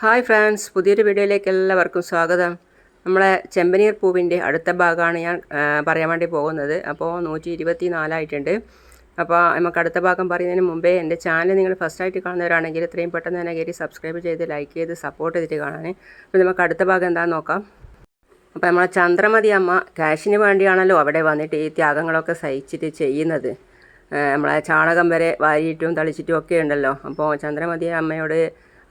Hi friends, പുതിയൊരു വീഡിയോയിലേക്ക് എല്ലാവർക്കും സ്വാഗതം. നമ്മളെ ചെമ്പനീർ പൂവിൻ്റെ അടുത്ത ഭാഗമാണ് ഞാൻ പറയാൻ വേണ്ടി പോകുന്നത്. അപ്പോൾ 124 അപ്പോൾ നമുക്ക് അടുത്ത ഭാഗം പറയുന്നതിന് മുമ്പേ എൻ്റെ ചാനൽ നിങ്ങൾ ഫസ്റ്റായിട്ട് കാണുന്നവരാണെങ്കിൽ ഇത്രയും പെട്ടെന്ന് തന്നെ കയറി സബ്സ്ക്രൈബ് ചെയ്ത് ലൈക്ക് ചെയ്ത് സപ്പോർട്ട് ചെയ്തിട്ട് കാണാൻ. അപ്പോൾ നമുക്ക് അടുത്ത ഭാഗം എന്താണെന്ന് നോക്കാം. അപ്പോൾ നമ്മളെ ചന്ദ്രമതി അമ്മ ക്യാഷിന് വേണ്ടിയാണല്ലോ അവിടെ വന്നിട്ട് ഈ ത്യാഗങ്ങളൊക്കെ സഹിച്ചിട്ട് ചെയ്യുന്നത്. നമ്മളെ ചാണകം വരെ വാരിയിട്ടും തളിച്ചിട്ടും ഒക്കെ ഉണ്ടല്ലോ. അപ്പോൾ ചന്ദ്രമതി അമ്മയോട്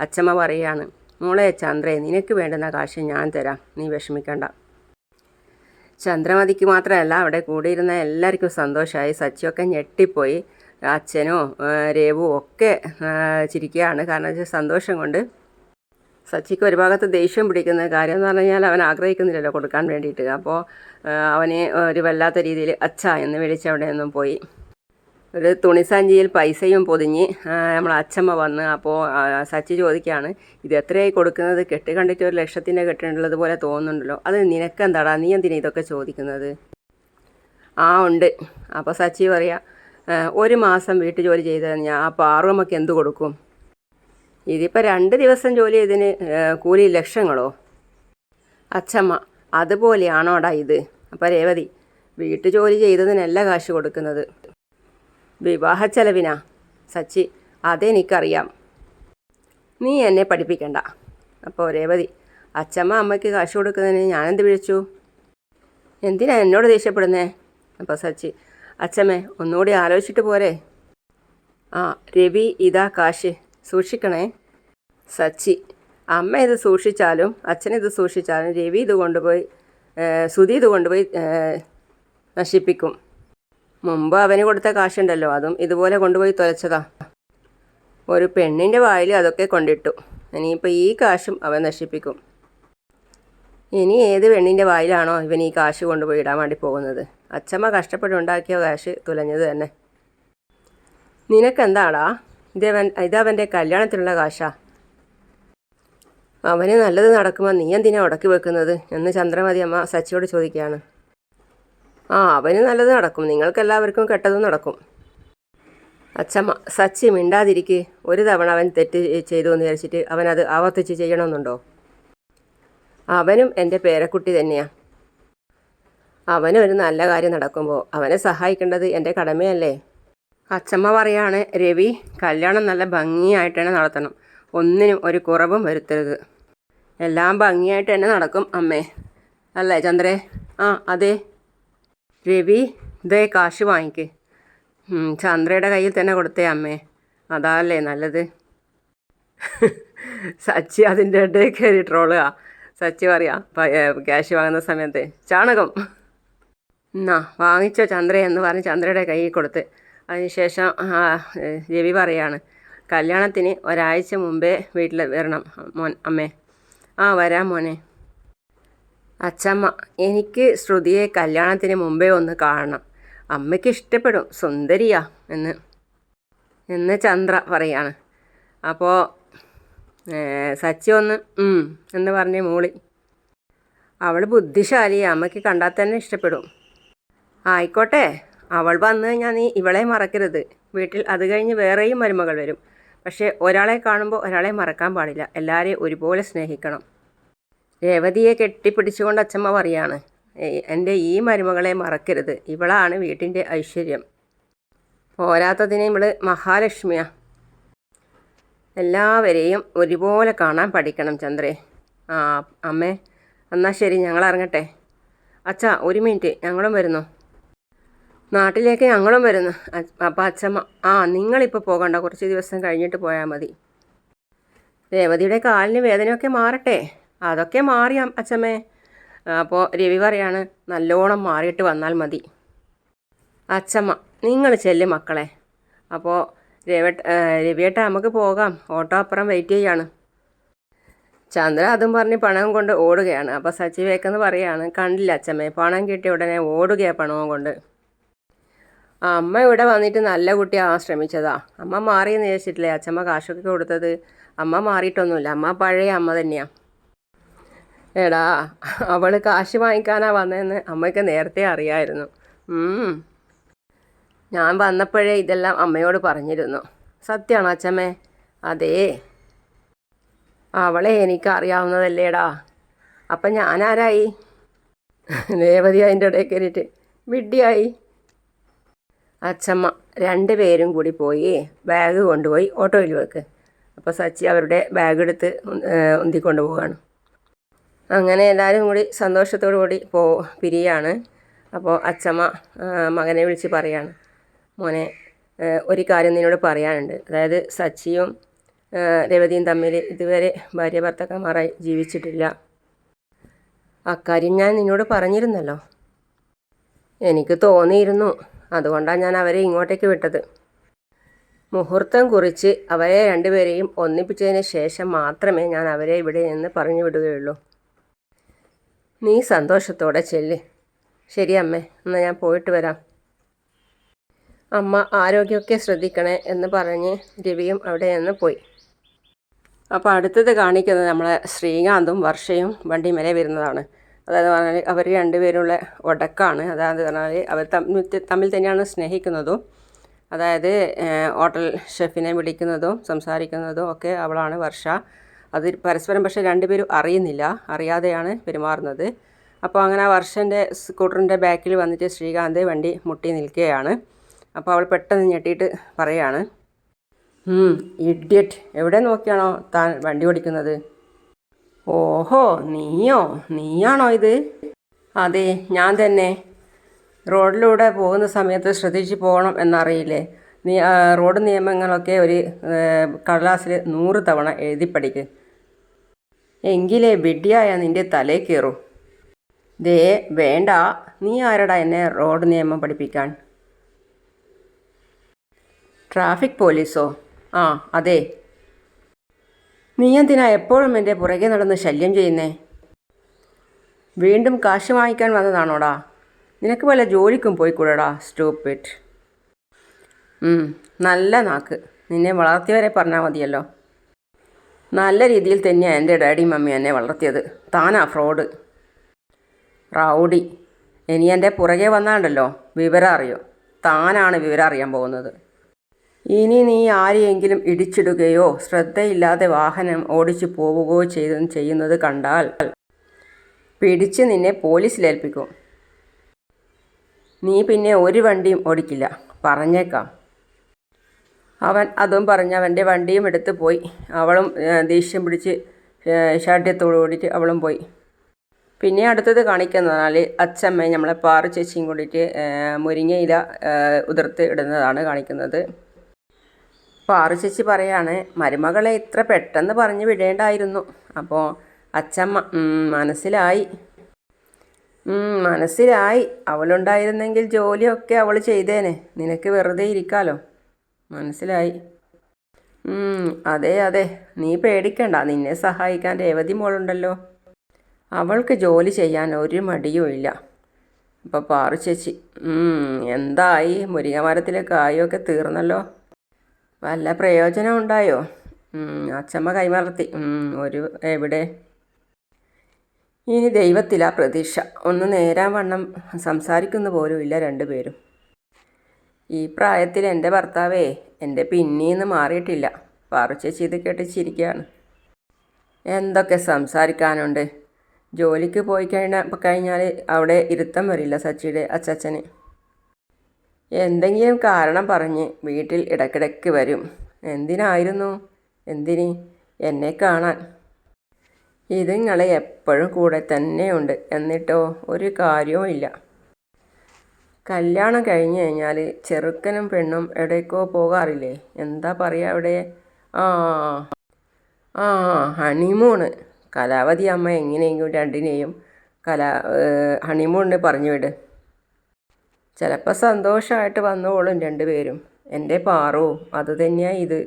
അച്ചമ്മ പറയുകയാണ്, മോളെ ചന്ദ്രേ, നിനക്ക് വേണ്ടുന്ന കാശ് ഞാൻ തരാം, നീ വിഷമിക്കണ്ട. ചന്ദ്രമതിക്ക് മാത്രമല്ല അവിടെ കൂടിയിരുന്ന എല്ലാവർക്കും സന്തോഷമായി. സച്ചിയൊക്കെ ഞെട്ടിപ്പോയി. അച്ഛനോ രേവു ഒക്കെ ചിരിക്കുകയാണ്. കാരണം വെച്ചാൽ സന്തോഷം കൊണ്ട്. സച്ചിക്ക് ഒരു ഭാഗത്ത് ദേഷ്യം പിടിക്കുന്ന കാര്യം എന്ന് പറഞ്ഞു കഴിഞ്ഞാൽ അവൻ ആഗ്രഹിക്കുന്നില്ലല്ലോ കൊടുക്കാൻ വേണ്ടിയിട്ട്. അപ്പോൾ അവന് ഒരു വല്ലാത്ത രീതിയിൽ അച്ഛ എന്ന് വിളിച്ച് അവിടെ നിന്നും പോയി. ഒരു തുണിസഞ്ചിയിൽ പൈസയും പൊതിഞ്ഞ് നമ്മൾ അച്ചമ്മ വന്ന്. അപ്പോൾ സച്ചി ചോദിക്കുകയാണ്, ഇത് എത്രയായി കൊടുക്കുന്നത്? കെട്ട് കണ്ടിട്ട് 1,00,000 കെട്ടുള്ളത് പോലെ തോന്നുന്നുണ്ടല്ലോ, അത് നിനക്കെന്താടാ, നീ എന്തിനാ ഇതൊക്കെ ചോദിക്കുന്നത്? ഉണ്ട്. അപ്പോൾ സച്ചി പറയാ, 1 മാസം വീട്ടുജോലി ചെയ്ത് ഞാൻ ആ പാറുമ്മക്ക് എന്ത് കൊടുക്കും? ഇതിപ്പോൾ 2 ദിവസം ജോലി ചെയ്തതിന് കൂലി ലക്ഷങ്ങളോ? അച്ചമ്മ, അതുപോലെയാണോടാ ഇത്? അപ്പോൾ രേവതി, വീട്ടുജോലി ചെയ്തതിനല്ല കാശ് കൊടുക്കുന്നത്, വിവാഹ ചെലവിനാ. സച്ചി, അതെനിക്കറിയാം, നീ എന്നെ പഠിപ്പിക്കണ്ട. അപ്പോൾ രേവതി, അച്ചമ്മ അമ്മയ്ക്ക് കാശ് കൊടുക്കുന്നതിന് ഞാനെന്ത് വിളിച്ചു? എന്തിനാ എന്നോട് ദേഷ്യപ്പെടുന്നേ? അപ്പോൾ സച്ചി, അച്ചമ്മേ ഒന്നുകൂടി ആലോചിച്ചിട്ട് പോരെ? രവി ഇതാ കാശ്, സൂക്ഷിക്കണേ. സച്ചി, അമ്മ ഇത് സൂക്ഷിച്ചാലും അച്ഛനിത് സൂക്ഷിച്ചാലും രവി ഇത് കൊണ്ടുപോയി സുധി ഇത് കൊണ്ടുപോയി നശിപ്പിക്കും. മുമ്പ് അവന് കൊടുത്ത കാശുണ്ടല്ലോ, അതും ഇതുപോലെ കൊണ്ടുപോയി തുലച്ചതാ. ഒരു പെണ്ണിൻ്റെ വായിൽ അതൊക്കെ കൊണ്ടിട്ടു. ഇനിയിപ്പോൾ ഈ കാശും അവൻ നശിപ്പിക്കും. ഇനി ഏത് പെണ്ണിൻ്റെ വായിലാണോ ഇവൻ ഈ കാശ് കൊണ്ടുപോയി ഇടാൻ വേണ്ടി പോകുന്നത്? അച്ചമ്മ കഷ്ടപ്പെട്ടുണ്ടാക്കിയ കാശ് തുലഞ്ഞത് തന്നെ. നിനക്കെന്താടാ? ഇതവൻ്റെ കല്യാണത്തിനുള്ള കാശാ. അവന് നല്ലത് നടക്കുമ്പോൾ നീ എന്തിനാ ഉടക്കി വെക്കുന്നത് എന്ന് ചന്ദ്രമതി അമ്മ സച്ചിയോട് ചോദിക്കുകയാണ്. അവന് നല്ലത് നടക്കും, നിങ്ങൾക്കെല്ലാവർക്കും കെട്ടതും നടക്കും. അച്ചമ്മ, സച്ചി മിണ്ടാതിരിക്ക്. ഒരു തവണ അവൻ തെറ്റ് ചെയ്തു എന്ന് വിചാരിച്ചിട്ട് അവനത് ആവർത്തിച്ച് ചെയ്യണമെന്നുണ്ടോ? അവനും എൻ്റെ പേരക്കുട്ടി തന്നെയാണ്. അവനൊരു നല്ല കാര്യം നടക്കുമ്പോൾ അവനെ സഹായിക്കേണ്ടത് എൻ്റെ കടമയല്ലേ? അച്ചമ്മ പറയാണ്, രവി കല്യാണം നല്ല ഭംഗിയായിട്ട് തന്നെ നടത്തണം, ഒന്നിനും ഒരു കുറവും വരുത്തരുത്. എല്ലാം ഭംഗിയായിട്ട് തന്നെ നടക്കും അമ്മേ, അല്ലേ ചന്ദ്രേ? അതെ. രവി, ഇതേ കാശ് വാങ്ങിക്ക്. ചന്ദ്രയുടെ കയ്യിൽ തന്നെ കൊടുത്തേ അമ്മേ, അതല്ലേ നല്ലത്. സച്ചി അതിൻ്റെ ഇടയിൽ കയറി ട്രോളുക. സച്ചി പറയാ, ക്യാഷ് വാങ്ങുന്ന സമയത്ത്, ചാണകം വാങ്ങിച്ചോ ചന്ദ്ര എന്ന് പറഞ്ഞ് ചന്ദ്രയുടെ കയ്യിൽ കൊടുത്ത്. അതിനുശേഷം രവി പറയാണ്, കല്യാണത്തിന് ഒരാഴ്ച മുമ്പേ വീട്ടിൽ വരണം അമ്മേ. വരാം മോനെ. അച്ചമ്മ, എനിക്ക് ശ്രുതിയെ കല്യാണത്തിന് മുമ്പേ ഒന്ന് കാണണം, അമ്മയ്ക്ക് ഇഷ്ടപ്പെടും, സുന്ദരിയാ എന്ന് ചന്ദ്ര പറയാണ്. അപ്പോൾ സച്ചി ഒന്ന് എന്ന് പറഞ്ഞ് മൂളി. അവൾ ബുദ്ധിശാലിയാ, അമ്മയ്ക്ക് കണ്ടാൽ തന്നെ ഇഷ്ടപ്പെടും. ആയിക്കോട്ടെ, അവൾ വന്നു കഴിഞ്ഞാൽ നീ ഇവളെ മറക്കരുത്. വീട്ടിൽ അത് കഴിഞ്ഞ് വേറെയും മരുമകൾ വരും. പക്ഷേ ഒരാളെ കാണുമ്പോൾ ഒരാളെ മറക്കാൻ പാടില്ല, എല്ലാവരെയും ഒരുപോലെ സ്നേഹിക്കണം. രേവതിയെ കെട്ടിപ്പിടിച്ചുകൊണ്ട് അച്ചമ്മ പറയാണ്, എൻ്റെ ഈ മരുമകളെ മറക്കരുത്, ഇവളാണ് വീട്ടിൻ്റെ ഐശ്വര്യം. പോരാത്തതിന് ഇവള് മഹാലക്ഷ്മിയാ. എല്ലാവരെയും ഒരുപോലെ കാണാൻ പഠിക്കണം ചന്ദ്രേ. അമ്മേ, എന്നാൽ ശരി, ഞങ്ങൾ ഇറങ്ങട്ടെ. അച്ഛാ, 1 മിനിറ്റ്, ഞങ്ങളും വരുന്നു. നാട്ടിലേക്ക് ഞങ്ങളും വരുന്നു. അപ്പം അച്ചമ്മ, നിങ്ങളിപ്പോൾ പോകണ്ട, കുറച്ച് ദിവസം കഴിഞ്ഞിട്ട് പോയാൽ മതി. രേവതിയുടെ കാലിന് വേദനയൊക്കെ മാറട്ടെ. അതൊക്കെ മാറിയാം അച്ചമ്മേ. അപ്പോൾ രവി പറയാണ്, നല്ലോണം മാറിയിട്ട് വന്നാൽ മതി. അച്ചമ്മ, നിങ്ങൾ ചെല്ലും മക്കളെ. അപ്പോൾ രവിയേട്ട നമുക്ക് പോകാം, ഓട്ടോ അപ്പുറം വെയിറ്റ് ചെയ്യാണ്. ചന്ദ്ര അതും പറഞ്ഞ് പണം കൊണ്ട് ഓടുകയാണ്. അപ്പോൾ സച്ചി വേക്കെന്ന് പറയാണ്, കണ്ടില്ല അച്ചമ്മേ, പണം കിട്ടിയ ഉടനെ ഓടുകയാണ് പണവും കൊണ്ട്. അമ്മ ഇവിടെ വന്നിട്ട് നല്ല കുട്ടിയാവാൻ ശ്രമിച്ചതാ. അമ്മ മാറിയെന്ന് വിചാരിച്ചിട്ടില്ലേ അച്ചമ്മ കാശൊക്കെ കൊടുത്തത്? അമ്മ മാറിയിട്ടൊന്നുമില്ല, അമ്മ പഴയ അമ്മ തന്നെയാണ്. എടാ, അവൾ കാശ് വാങ്ങിക്കാനാ വന്നതെന്ന് അമ്മയ്ക്ക് നേരത്തെ അറിയായിരുന്നു. ഞാൻ വന്നപ്പോഴേ ഇതെല്ലാം അമ്മയോട് പറഞ്ഞിരുന്നു. സത്യമാണോ അച്ചമ്മേ? അതേ. അവളെ എനിക്കറിയാവുന്നതല്ലേടാ. അപ്പം ഞാനാരായി? രേവതി അതിൻ്റെ ഇടയിൽ കയറിയിട്ട് വിഡ്ഢിയായി. അച്ഛമ്മ രണ്ടുപേരും കൂടി പോയി ബാഗ് കൊണ്ടുപോയി ഓട്ടോയിൽ വെക്ക്. അപ്പോൾ സച്ചി അവരുടെ ബാഗ് എടുത്ത് ഉന്തിക്കൊണ്ട് പോവുകയാണ്. അങ്ങനെ എല്ലാവരും കൂടി സന്തോഷത്തോടു കൂടി പിരിയാണ്. അപ്പോൾ അച്ഛമ്മ മകനെ വിളിച്ച് പറയാണ്, മോനെ ഒരു കാര്യം നിന്നോട് പറയാനുണ്ട്. അതായത് സച്ചിയും രേവതിയും തമ്മിൽ ഇതുവരെ ഭാര്യ ഭർത്താക്കന്മാരായി ജീവിച്ചിട്ടില്ല. അക്കാര്യം ഞാൻ നിന്നോട് പറഞ്ഞിരുന്നല്ലോ. എനിക്ക് തോന്നിയിരുന്നു, അതുകൊണ്ടാണ് ഞാൻ അവരെ ഇങ്ങോട്ടേക്ക് വിട്ടത്. മുഹൂർത്തം കുറിച്ച് അവരെ രണ്ടുപേരെയും ഒന്നിപ്പിച്ചതിന് ശേഷം മാത്രമേ ഞാൻ അവരെ ഇവിടെ നിന്ന് പറഞ്ഞു വിടുകയുള്ളൂ. നീ സന്തോഷത്തോടെ ചെല്ല്. ശരി അമ്മേ, എന്നാൽ ഞാൻ പോയിട്ട് വരാം. അമ്മ ആരോഗ്യമൊക്കെ ശ്രദ്ധിക്കണേ എന്ന് പറഞ്ഞ് രവിയും അവിടെ നിന്ന് പോയി. അപ്പോൾ അടുത്തത് കാണിക്കുന്നത് നമ്മളെ ശ്രീകാന്തും വർഷയും വണ്ടിമേലെ വരുന്നതാണ്. അതായത് പറഞ്ഞാൽ അവർ രണ്ടുപേരുള്ള ഉടക്കാണ്. അതായത് പറഞ്ഞാൽ അവർ തമ്മിൽ തന്നെയാണ് സ്നേഹിക്കുന്നതും. അതായത് ഹോട്ടൽ ഷെഫിനെ വിളിക്കുന്നതും സംസാരിക്കുന്നതും ഒക്കെ അവളാണ് വർഷ. അത് പരസ്പരം പക്ഷേ രണ്ടുപേരും അറിയുന്നില്ല, അറിയാതെയാണ് പെരുമാറുന്നത്. അപ്പോൾ അങ്ങനെ വർഷൻ്റെ സ്കൂട്ടറിൻ്റെ ബാക്കിൽ വന്നിട്ട് ശ്രീകാന്ത് വണ്ടി മുട്ടി നിൽക്കുകയാണ്. അപ്പോൾ അവൾ പെട്ടെന്ന് ഞെട്ടിയിട്ട് പറയാണ്, ഇഡിയറ്റ്, എവിടെ നോക്കിയാണോ താൻ വണ്ടി ഓടിക്കുന്നത്? ഓഹോ, നീയാണോ ഇത്? അതെ, ഞാൻ തന്നെ. റോഡിലൂടെ പോകുന്ന സമയത്ത് ശ്രദ്ധിച്ച് പോകണം എന്നറിയില്ലേ? നീ റോഡ് നിയമങ്ങളൊക്കെ ഒരു കടലാസിൽ 100 തവണ എഴുതി പഠിക്ക്. എങ്കിലേ വിഡ്ഢിയായ നിൻ്റെ തലേ കയറൂ. ദേ വേണ്ട, നീ ആരടാ എന്നെ റോഡ് നിയമം പഠിപ്പിക്കാൻ? ട്രാഫിക് പോലീസോ? ആ അതെ. നീ എന്തിനാ എപ്പോഴും എൻ്റെ പുറകെ നടന്ന് ശല്യം ചെയ്യുന്നേ? വീണ്ടും കാശ് വാങ്ങിക്കാൻ വന്നതാണോടാ? നിനക്ക് വല്ല ജോലിക്കും പോയിക്കൂടാ സ്റ്റൂപ്പിഡ്. നല്ല നാക്ക്. നിന്നെ വളർത്തിയവരെ പറഞ്ഞാൽ മതിയല്ലോ. നല്ല രീതിയിൽ തന്നെയാണ് എൻ്റെ ഡാഡിയും മമ്മി എന്നെ വളർത്തിയത്. Thana fraud, rowdy. ഇനി എൻ്റെ പുറകെ വന്നാണ്ടല്ലോ വിവരം അറിയോ? താനാണ് വിവരം അറിയാൻ പോകുന്നത്. ഇനി നീ ആരെയെങ്കിലും ഇടിച്ചിടുകയോ ശ്രദ്ധയില്ലാതെ വാഹനം ഓടിച്ചു പോവുകയോ ചെയ്യുന്നത് കണ്ടാൽ പിടിച്ച് നിന്നെ പോലീസിലേൽപ്പിക്കും. നീ പിന്നെ ഒരു വണ്ടിയും ഓടിക്കില്ല, പറഞ്ഞേക്കാം. അവൻ അതും പറഞ്ഞ് അവൻ്റെ വണ്ടിയും എടുത്ത് പോയി. അവളും ദേഷ്യം പിടിച്ച് ഷാഠ്യത്തോടു കൂടിയിട്ട് അവളും പോയി. പിന്നെ അടുത്തത് കാണിക്കുന്നതിനാൽ അച്ഛമ്മ നമ്മളെ പാറു ചേച്ചിയും കൂടിയിട്ട് മുരിങ്ങയില ഉതിർത്ത് ഇടുന്നതാണ് കാണിക്കുന്നത്. പാറു ചേച്ചി പറയാണ്, മരുമകളെ ഇത്ര പെട്ടെന്ന് പറഞ്ഞു വിടേണ്ടായിരുന്നു. അപ്പോൾ അച്ഛമ്മ മനസ്സിലായി. അവളുണ്ടായിരുന്നെങ്കിൽ ജോലിയൊക്കെ അവൾ ചെയ്തേനെ. നിനക്ക് വെറുതെ ഇരിക്കാലോ. മനസ്സിലായി. അതെ, നീ പേടിക്കണ്ട. നിന്നെ സഹായിക്കാൻ രേവതി മോളുണ്ടല്ലോ. അവൾക്ക് ജോലി ചെയ്യാൻ ഒരു മടിയും ഇല്ല. അപ്പോൾ പാറു ചേച്ചി, എന്തായി? മുരിങ്ങമരത്തിലെ കായൊക്കെ തീർന്നല്ലോ. വല്ല പ്രയോജനം ഉണ്ടായോ? അച്ഛമ്മ കൈമലർത്തി. എവിടെ? ഇനി ദൈവത്തിലാ പ്രതീക്ഷ. ഒന്ന് നേരാൻ വണ്ണം സംസാരിക്കുന്ന പോലും ഇല്ല രണ്ടുപേരും. ഈ പ്രായത്തിൽ എൻ്റെ ഭർത്താവേ എൻ്റെ പിന്നീന്ന് മാറിയിട്ടില്ല. പാറു ചേച്ചി ഇത് കേട്ട് ചിരിക്കുകയാണ്. എന്തൊക്കെ സംസാരിക്കാനുണ്ട്? ജോലിക്ക് പോയി കഴിഞ്ഞാൽ അവിടെ ഇരുത്തം വരില്ല സച്ചിയുടെ അച്ചച്ചന്. എന്തെങ്കിലും കാരണം പറഞ്ഞ് വീട്ടിൽ ഇടയ്ക്കിടയ്ക്ക് വരും. എന്തിന്? എന്നെ കാണാൻ. ഇതുങ്ങളെ എപ്പോഴും കൂടെ തന്നെയുണ്ട്. എന്നിട്ടോ ഒരു കാര്യവും ഇല്ല. കല്യാണം കഴിഞ്ഞ് കഴിഞ്ഞാൽ ചെറുക്കനും പെണ്ണും എവിടേക്കോ പോകാറില്ലേ? എന്താ പറയുക അവിടെ? ഹണിമൂണ്. കലാവതി അമ്മ എങ്ങനെയെങ്കിലും രണ്ടിനെയും ഹണിമൂണിന് പറഞ്ഞു വിട്. ചിലപ്പോൾ സന്തോഷമായിട്ട് വന്നോളും രണ്ടുപേരും. എൻ്റെ പാറു, അത് തന്നെയാണ് ഇത്.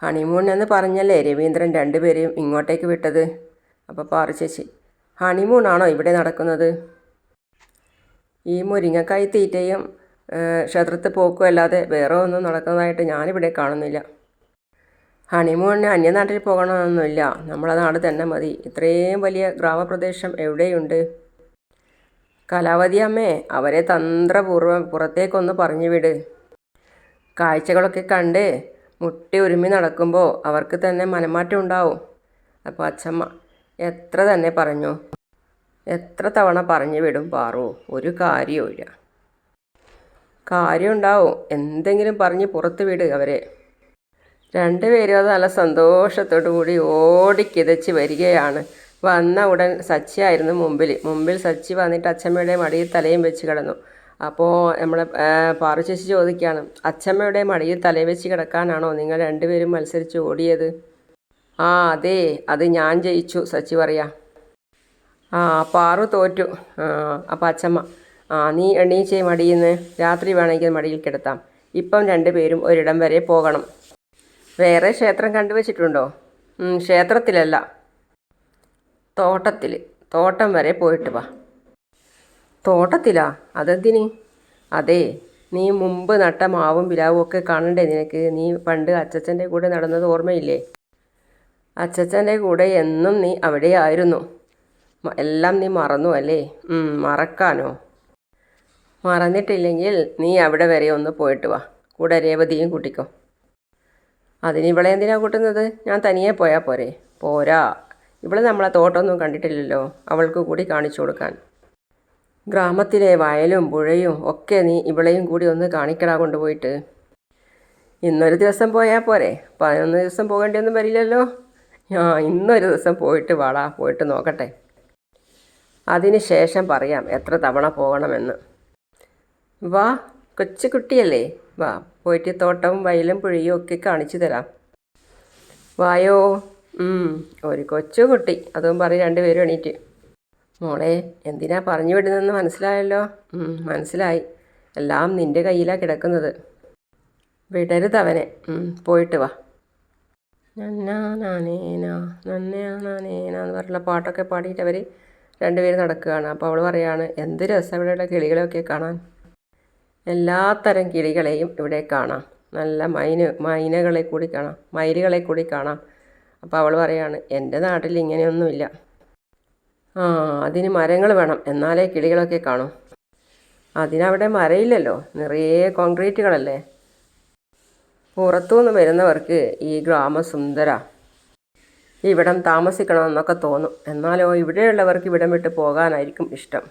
ഹണിമൂൺ എന്ന് പറഞ്ഞല്ലേ രവീന്ദ്രൻ രണ്ടുപേരെയും ഇങ്ങോട്ടേക്ക് വിട്ടത്. അപ്പോൾ പാറു ചേച്ചി, ഹണിമൂണാണോ ഇവിടെ നടക്കുന്നത്? ഈ മുരിങ്ങക്കായ് തീറ്റയും ക്ഷേത്രത്തിൽ പോക്കും അല്ലാതെ വേറെ ഒന്നും നടക്കുന്നതായിട്ട് ഞാനിവിടെ കാണുന്നില്ല. ഹണിമൂണിന് അന്യനാട്ടിൽ പോകണമെന്നൊന്നുമില്ല, നമ്മളെ നാട് തന്നെ മതി. ഇത്രയും വലിയ ഗ്രാമപ്രദേശം എവിടെയുണ്ട്? കലാവതി അമ്മേ, അവരെ തന്ത്രപൂർവ്വം പുറത്തേക്കൊന്ന് പറഞ്ഞു വിട്. കാഴ്ചകളൊക്കെ കണ്ട് മുട്ടി ഉരുമ്മി നടക്കുമ്പോൾ അവർക്ക് തന്നെ മനംമാറ്റം ഉണ്ടാവും. അപ്പോൾ അച്ഛമ്മ എത്ര തന്നെ പറഞ്ഞു, എത്ര തവണ പറഞ്ഞു വിടും പാറു, ഒരു കാര്യവുമില്ല. കാര്യം ഉണ്ടാവും, എന്തെങ്കിലും പറഞ്ഞ് പുറത്ത് വിട് അവരെ. രണ്ടുപേരും അത് നല്ല സന്തോഷത്തോടു കൂടി ഓടിക്കിതച്ച് വരികയാണ്. വന്ന ഉടൻ സച്ചിയായിരുന്നു മുമ്പിൽ സച്ചി വന്നിട്ട് അച്ഛമ്മയുടെ മടിയിൽ തലയും വെച്ച് കിടന്നു. അപ്പോൾ നമ്മളെ പാറു ചേച്ചി ചോദിക്കുകയാണ്, അച്ഛമ്മയുടെ മടിയിൽ തലയും വെച്ച് കിടക്കാനാണോ നിങ്ങൾ രണ്ടുപേരും മത്സരിച്ച് ഓടിയത്? ആ അതെ, അത് ഞാൻ ജയിച്ചു സച്ചി പറയാ. ആ പാറു തോറ്റു. അപ്പോൾ അച്ഛമ്മ, നീ എണീച്ചേ മടിയിൽ നിന്ന്, രാത്രി വേണമെങ്കിൽ മടിയിൽ കിടത്താം. ഇപ്പം രണ്ടുപേരും ഒരിടം വരെ പോകണം. വേറെ ക്ഷേത്രം കണ്ടുവച്ചിട്ടുണ്ടോ? ക്ഷേത്രത്തിലല്ല, തോട്ടം വരെ പോയിട്ട് വാ. തോട്ടത്തിലാ? അതെന്തിന്? അതെ, നീ മുമ്പ് നട്ട മാവും പിലാവും ഒക്കെ കാണണ്ടേ നിനക്ക്? നീ പണ്ട് അച്ചച്ചൻ്റെ കൂടെ നടന്നത് ഓർമ്മയില്ലേ? അച്ചച്ചൻ്റെ കൂടെ എന്നും നീ അവിടെയായിരുന്നു. എല്ലാം നീ മറന്നു അല്ലേ? മറക്കാനോ? മറന്നിട്ടില്ലെങ്കിൽ നീ അവിടെ വരെ ഒന്ന് പോയിട്ട് വാ. കൂടെ രേവതിയും കൂട്ടിക്കോ. അതിന് ഇവളെ എന്തിനാ കൂട്ടുന്നത്? ഞാൻ തനിയെ പോയാൽ പോരെ? പോരാ, ഇവളെ നമ്മളെ തോട്ടമൊന്നും കണ്ടിട്ടില്ലല്ലോ, അവൾക്ക് കൂടി കാണിച്ചു കൊടുക്കാൻ. ഗ്രാമത്തിലെ വയലും പുഴയും ഒക്കെ നീ ഇവളെയും കൂടി ഒന്ന് കാണിക്കടാ കൊണ്ടുപോയിട്ട്. ഇന്നൊരു ദിവസം പോയാൽ പോരെ? 11 ദിവസം പോകേണ്ടിയൊന്നും വരില്ലല്ലോ. ഇന്നൊരു ദിവസം പോയിട്ട് വാടാ, പോയിട്ട് നോക്കട്ടെ. അതിന് ശേഷം പറയാം എത്ര തവണ പോകണമെന്ന്. വാ, കൊച്ചു കുട്ടിയല്ലേ, വാ, പോയിട്ട് തോട്ടവും വയലും പുഴയും ഒക്കെ കാണിച്ചു തരാം. വായോ. ഒരു കൊച്ചു കുട്ടി, അതും പറയും രണ്ടുപേരും എണീറ്റ്. മോളെ, എന്തിനാ പറഞ്ഞു വിടുന്നതെന്ന് മനസ്സിലായല്ലോ? മനസ്സിലായി. എല്ലാം നിൻ്റെ കയ്യിലാണ് കിടക്കുന്നത്. വിടരുതവനെ. പോയിട്ട് വാ. നന്നാ നാനേന നന്നയാ നാനേന എന്ന് പറഞ്ഞുള്ള പാട്ടൊക്കെ പാടിയിട്ട് അവർ രണ്ടുപേരും നടക്കുകയാണ്. അപ്പോൾ അവൾ പറയാണ്, എന്ത് രസം ഇവിടെയുള്ള കിളികളെയൊക്കെ കാണാൻ. എല്ലാത്തരം കിളികളെയും ഇവിടെ കാണാം. നല്ല മൈനകളെ കൂടി കാണാം, മയിലുകളെ കൂടി കാണാം. അപ്പോൾ അവൾ പറയാണ്, എൻ്റെ നാട്ടിൽ ഇങ്ങനെയൊന്നുമില്ല. അതിന് മരങ്ങൾ വേണം, എന്നാലേ കിളികളൊക്കെ കാണും. അതിനവിടെ മരയില്ലല്ലോ, നിറയെ കോൺക്രീറ്റുകളല്ലേ. പുറത്തുനിന്ന് വരുന്നവർക്ക് ഈ ഗ്രാമം സുന്ദര, ഇവിടം താമസിക്കണമെന്നൊക്കെ തോന്നും. എന്നാലോ ഇവിടെയുള്ളവർക്ക് ഇവിടം വിട്ട് പോകാനായിരിക്കും ഇഷ്ടം.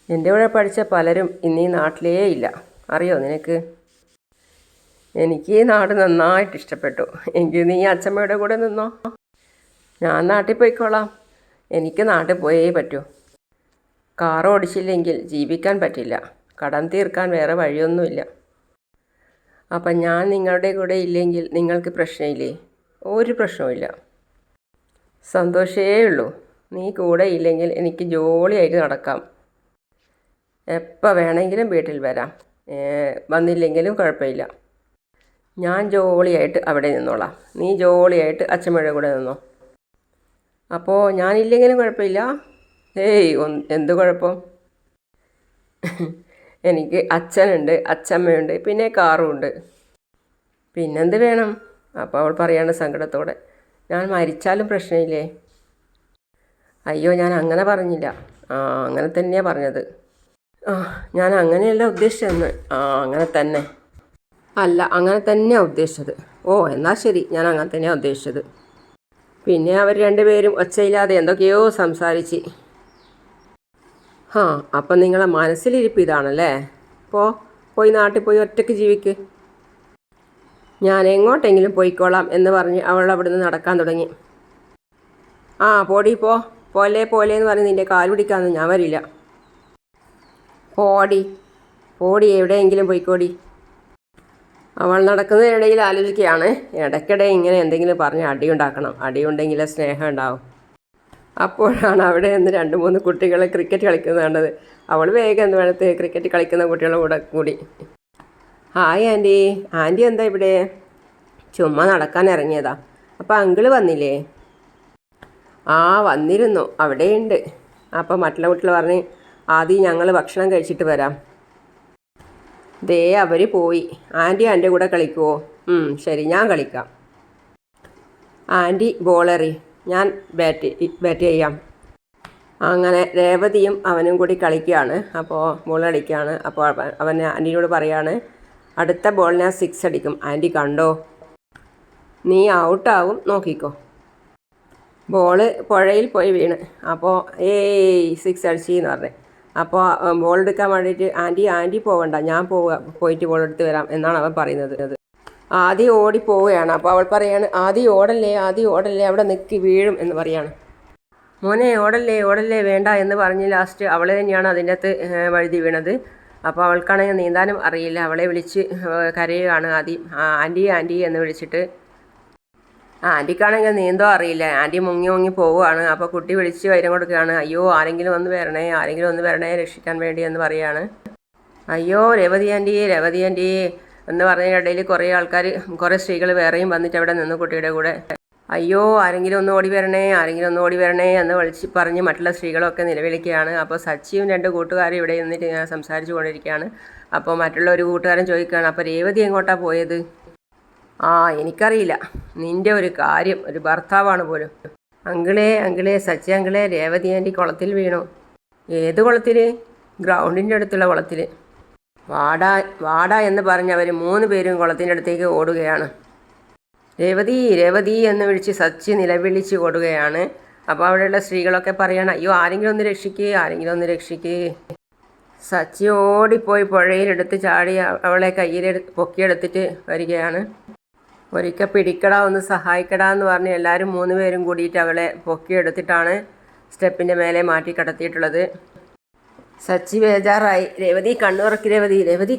എൻ്റെ കൂടെ പഠിച്ച പലരും ഇന്നീ നാട്ടിലേ ഇല്ല, അറിയോ നിനക്ക്? എനിക്ക് ഈ നാട് നന്നായിട്ട് ഇഷ്ടപ്പെട്ടു. എങ്കിൽ നീ അച്ഛമ്മയുടെ കൂടെ നിന്നോ. ഞാൻ നാട്ടിൽ പോയിക്കോളാം. എനിക്ക് നാട്ടിൽ പോയേ പറ്റൂ. കാർ ഓടിച്ചില്ലെങ്കിൽ ജീവിക്കാൻ പറ്റില്ല. കടം തീർക്കാൻ വേറെ വഴിയൊന്നുമില്ല. അപ്പം ഞാൻ നിങ്ങളുടെ കൂടെ ഇല്ലെങ്കിൽ നിങ്ങൾക്ക് പ്രശ്നമില്ലേ? ഒരു പ്രശ്നവുമില്ല, സന്തോഷമേ ഉള്ളൂ. നീ കൂടെ ഇല്ലെങ്കിൽ എനിക്ക് ജോളിയായിട്ട് നടക്കാം. എപ്പോൾ വേണമെങ്കിലും വീട്ടിൽ വരാം, വന്നില്ലെങ്കിലും കുഴപ്പമില്ല. ഞാൻ ജോളിയായിട്ട് അവിടെ നിന്നോളാം, നീ ജോളിയായിട്ട് അച്ഛമ്മയുടെ കൂടെ നിന്നോ. അപ്പോൾ ഞാനില്ലെങ്കിലും കുഴപ്പമില്ല? എന്ത് കുഴപ്പം? എനിക്ക് അച്ഛനുണ്ട്, അച്ഛമ്മയുണ്ട്, പിന്നെ കാറുമുണ്ട്. പിന്നെന്ത് വേണം? അപ്പോൾ അവൾ പറയാണ് സങ്കടത്തോടെ, ഞാൻ മരിച്ചാലും പ്രശ്നമില്ലേ? അയ്യോ, ഞാൻ അങ്ങനെ പറഞ്ഞില്ല. അങ്ങനെ തന്നെയാണ് പറഞ്ഞത്. ഞാൻ അങ്ങനെയല്ല ഉദ്ദേശിച്ചതെന്ന്. അങ്ങനെ തന്നെ. അല്ല, അങ്ങനെ തന്നെയാണ് ഉദ്ദേശിച്ചത്. എന്നാൽ ശരി, ഞാൻ അങ്ങനെ തന്നെയാണ് ഉദ്ദേശിച്ചത്. പിന്നെ അവർ രണ്ടുപേരും ഒച്ചയില്ലാതെ എന്തൊക്കെയോ സംസാരിച്ച്. അപ്പം നിങ്ങളെ മനസ്സിലിരിപ്പ് ഇതാണല്ലേ? പോയി നാട്ടിൽ പോയി ഒറ്റയ്ക്ക് ജീവിക്ക്. ഞാൻ എങ്ങോട്ടെങ്കിലും പോയിക്കോളാം എന്ന് പറഞ്ഞ് അവൾ അവിടുന്ന് നടക്കാൻ തുടങ്ങി. പോടി പോലേന്ന് പറഞ്ഞ് നിൻ്റെ കാൽ പിടിക്കാമെന്ന് ഞാൻ വരില്ല. പോടി എവിടെയെങ്കിലും പോയിക്കോടി. അവൾ നടക്കുന്നതിനിടയിൽ ആലോചിക്കുകയാണ്, ഇടയ്ക്കിടെ ഇങ്ങനെ എന്തെങ്കിലും പറഞ്ഞ് അടിയുണ്ടാക്കണം, അടിയുണ്ടെങ്കിലേ സ്നേഹം ഉണ്ടാവും. അപ്പോഴാണ് അവിടെ നിന്ന് 2-3 കുട്ടികൾ ക്രിക്കറ്റ് കളിക്കുന്നത് കണ്ടത്. അവൾ വേഗം എന്ത് വേണത്തെ ക്രിക്കറ്റ് കളിക്കുന്ന കുട്ടികളുടെ കൂടെ കൂടി. ഹായ് ആൻറ്റി എന്താ ഇവിടെ? ചുമ്മാ നടക്കാൻ ഇറങ്ങിയതാ. അപ്പോൾ അങ്കിള് വന്നില്ലേ? വന്നിരുന്നു, അവിടെയുണ്ട്. അപ്പോൾ മറ്റുള്ള കുട്ടികൾ പറഞ്ഞ്, ആദ്യം ഞങ്ങൾ ഭക്ഷണം കഴിച്ചിട്ട് വരാം. ദേ അവർ പോയി. ആൻറ്റി എൻ്റെ കൂടെ കളിക്കുമോ? ശരി, ഞാൻ കളിക്കാം. ആൻറ്റി ബോളെറി, ഞാൻ ബാറ്റ് ചെയ്യാം. അങ്ങനെ രേവതിയും അവനും കൂടി കളിക്കുകയാണ്. അപ്പോൾ ബോൾ കളിക്കുകയാണ്. അപ്പോൾ അവൻ ആൻറ്റിയോട് പറയാണ്, അടുത്ത ബോൾ ഞാൻ 6 അടിക്കും. ആൻറ്റി കണ്ടോ? നീ ഔട്ടാവും, നോക്കിക്കോ. ബോള് പുഴയിൽ പോയി വീണ്. അപ്പോൾ 6 അടിച്ചെന്ന് പറഞ്ഞു. അപ്പോൾ ബോൾ എടുക്കാൻ വേണ്ടിയിട്ട് ആൻറ്റി പോകണ്ട, ഞാൻ പോയിട്ട് ബോൾ എടുത്ത് വരാം എന്നാണ് അവൻ പറയുന്നത്. ആദ്യം ഓടി പോവുകയാണ്. അപ്പോൾ അവൾ പറയാണ്, ആദ്യം ഓടല്ലേ അവിടെ നിൽക്കി വീഴും എന്ന് പറയാണ്. മോനെ ഓടല്ലേ വേണ്ട എന്ന് പറഞ്ഞ് ലാസ്റ്റ് അവൾ തന്നെയാണ് അതിൻ്റെ അകത്ത് വഴുതി വീണത്. അപ്പോൾ അവൾക്കാണെങ്കിൽ നീന്താനും അറിയില്ല. അവളെ വിളിച്ച് കരയുകയാണ് ആദ്യം, ആൻറ്റി എന്ന് വിളിച്ചിട്ട്. ആൻറ്റിക്കാണെങ്കിൽ നീന്തോ അറിയില്ല. ആൻറ്റി മുങ്ങി പോവുകയാണ്. അപ്പോൾ കുട്ടി വിളിച്ച് വൈരം കൊടുക്കുകയാണ്, അയ്യോ ആരെങ്കിലും ഒന്ന് വരണേ രക്ഷിക്കാൻ വേണ്ടി എന്ന് പറയുകയാണ്. അയ്യോ രേവതി ആൻറ്റി എന്ന് പറഞ്ഞതിനിടയിൽ കുറേ സ്ത്രീകൾ വേറെയും വന്നിട്ട് അവിടെ നിന്ന് കുട്ടിയുടെ കൂടെ. അയ്യോ ആരെങ്കിലും ഒന്ന് ഓടി വരണേ എന്ന് പറഞ്ഞ് മറ്റുള്ള സ്ത്രീകളൊക്കെ നിലവിളിക്കുകയാണ്. അപ്പോൾ സച്ചിയും 2 കൂട്ടുകാരും ഇവിടെ നിന്നിട്ട് ഞാൻ സംസാരിച്ചു കൊണ്ടിരിക്കുകയാണ്. അപ്പോൾ മറ്റുള്ള ഒരു കൂട്ടുകാരൻ ചോദിക്കുകയാണ്, അപ്പോൾ രേവതി എങ്ങോട്ടാണ് പോയത്? എനിക്കറിയില്ല, നിൻ്റെ ഒരു കാര്യം, ഒരു ഭർത്താവാണ് പോലും. അങ്കിളേ സച്ചി അങ്കിളേ, രേവതി ആൻറ്റി കുളത്തിൽ വീണു. ഏത് കുളത്തിൽ? ഗ്രൗണ്ടിൻ്റെ അടുത്തുള്ള കുളത്തിൽ. വാടാ എന്ന് പറഞ്ഞ് അവർ 3 പേരും കുളത്തിൻ്റെ അടുത്തേക്ക് ഓടുകയാണ്. രേവതി എന്ന് വിളിച്ച് സച്ചി നിലവിളിച്ച് ഓടുകയാണ്. അപ്പോൾ അവിടെയുള്ള സ്ത്രീകളൊക്കെ പറയണം, അയ്യോ ആരെങ്കിലും ഒന്ന് രക്ഷിക്ക്. സച്ചി ഓടിപ്പോയി പുഴയിലെടുത്ത് ചാടി അവളെ കയ്യിൽ പൊക്കിയെടുത്തിട്ട് വരികയാണ്. ഒരിക്കൽ പിടിക്കടാ, ഒന്ന് സഹായിക്കടാ എന്ന് പറഞ്ഞ് എല്ലാവരും 3 പേരും കൂടിയിട്ട് അവളെ പൊക്കിയെടുത്തിട്ടാണ് സ്റ്റെപ്പിൻ്റെ മേലെ മാറ്റി കിടത്തിയിട്ടുള്ളത്. സച്ചി ബേജാറായി. രേവതി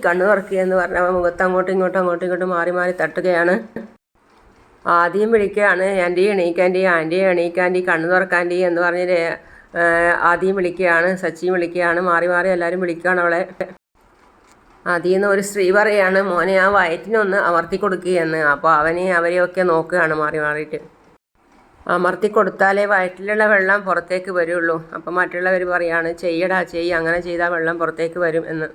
കണ്ണുറക്കി എന്ന് പറഞ്ഞ് അവൻ മുഖത്ത് അങ്ങോട്ടും ഇങ്ങോട്ടും മാറി തട്ടുകയാണ്. ആദ്യം വിളിക്കുകയാണ്, ആൻറ്റി എണീക്കാൻറ്റി കണ്ണു തുറക്കാൻറ്റി എന്ന് പറഞ്ഞ് ആദ്യം വിളിക്കുകയാണ്. സച്ചിയും വിളിക്കുകയാണ്. മാറി എല്ലാവരും വിളിക്കുകയാണ് അവളെ. അതിൽ നിന്ന് ഒരു സ്ത്രീ പറയുകയാണ്, മോനെ ആ വയറ്റിനൊന്ന് അമർത്തി കൊടുക്കുകയെന്ന്. അപ്പോൾ അവരെയൊക്കെ നോക്കുകയാണ് മാറിയിട്ട്. അമർത്തി കൊടുത്താലേ വയറ്റിലുള്ള വെള്ളം പുറത്തേക്ക് വരുള്ളൂ. അപ്പോൾ മറ്റുള്ളവർ പറയാണ്, ചെയ്യ്, അങ്ങനെ ചെയ്താൽ വെള്ളം പുറത്തേക്ക് വരും എന്ന്.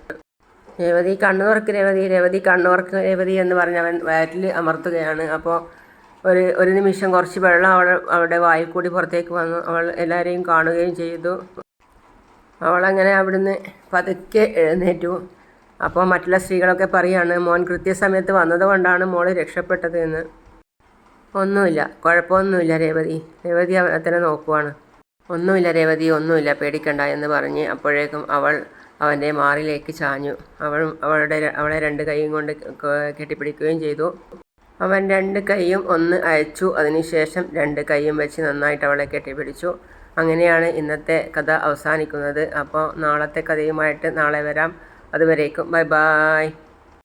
രേവതി കണ്ണു തുറക്ക് എന്ന് പറഞ്ഞ് അവൻ വയറ്റിൽ അമർത്തുകയാണ്. അപ്പോൾ ഒരു നിമിഷം കുറച്ച് വെള്ളം അവളുടെ വായിൽ കൂടി പുറത്തേക്ക് വന്നു. അവൾ എല്ലാവരെയും കാണുകയും ചെയ്തു. അവളങ്ങനെ അവിടുന്ന് പതുക്കെ എഴുന്നേറ്റു. അപ്പോൾ മറ്റുള്ള സ്ത്രീകളൊക്കെ പറയാണ്, മോൻ കൃത്യസമയത്ത് വന്നതുകൊണ്ടാണ് മോൾ രക്ഷപ്പെട്ടത് എന്ന്. ഒന്നുമില്ല, കുഴപ്പമൊന്നുമില്ല രേവതി അവനെ നോക്കുവാണ്. ഒന്നുമില്ല പേടിക്കണ്ട എന്ന് പറഞ്ഞ് അപ്പോഴേക്കും അവൾ അവൻ്റെ മാറിലേക്ക് ചാഞ്ഞു. അവളെ 2 കൈയും കൊണ്ട് കെട്ടിപ്പിടിക്കുകയും ചെയ്തു. അവൻ 2 കൈയും ഒന്ന് അയച്ചു. അതിനുശേഷം 2 കൈയും വെച്ച് നന്നായിട്ട് അവളെ കെട്ടിപ്പിടിച്ചു. അങ്ങനെയാണ് ഇന്നത്തെ കഥ അവസാനിക്കുന്നത്. അപ്പോൾ നാളത്തെ കഥയുമായിട്ട് നാളെ വരാം. അതുവരേക്കും ബൈ.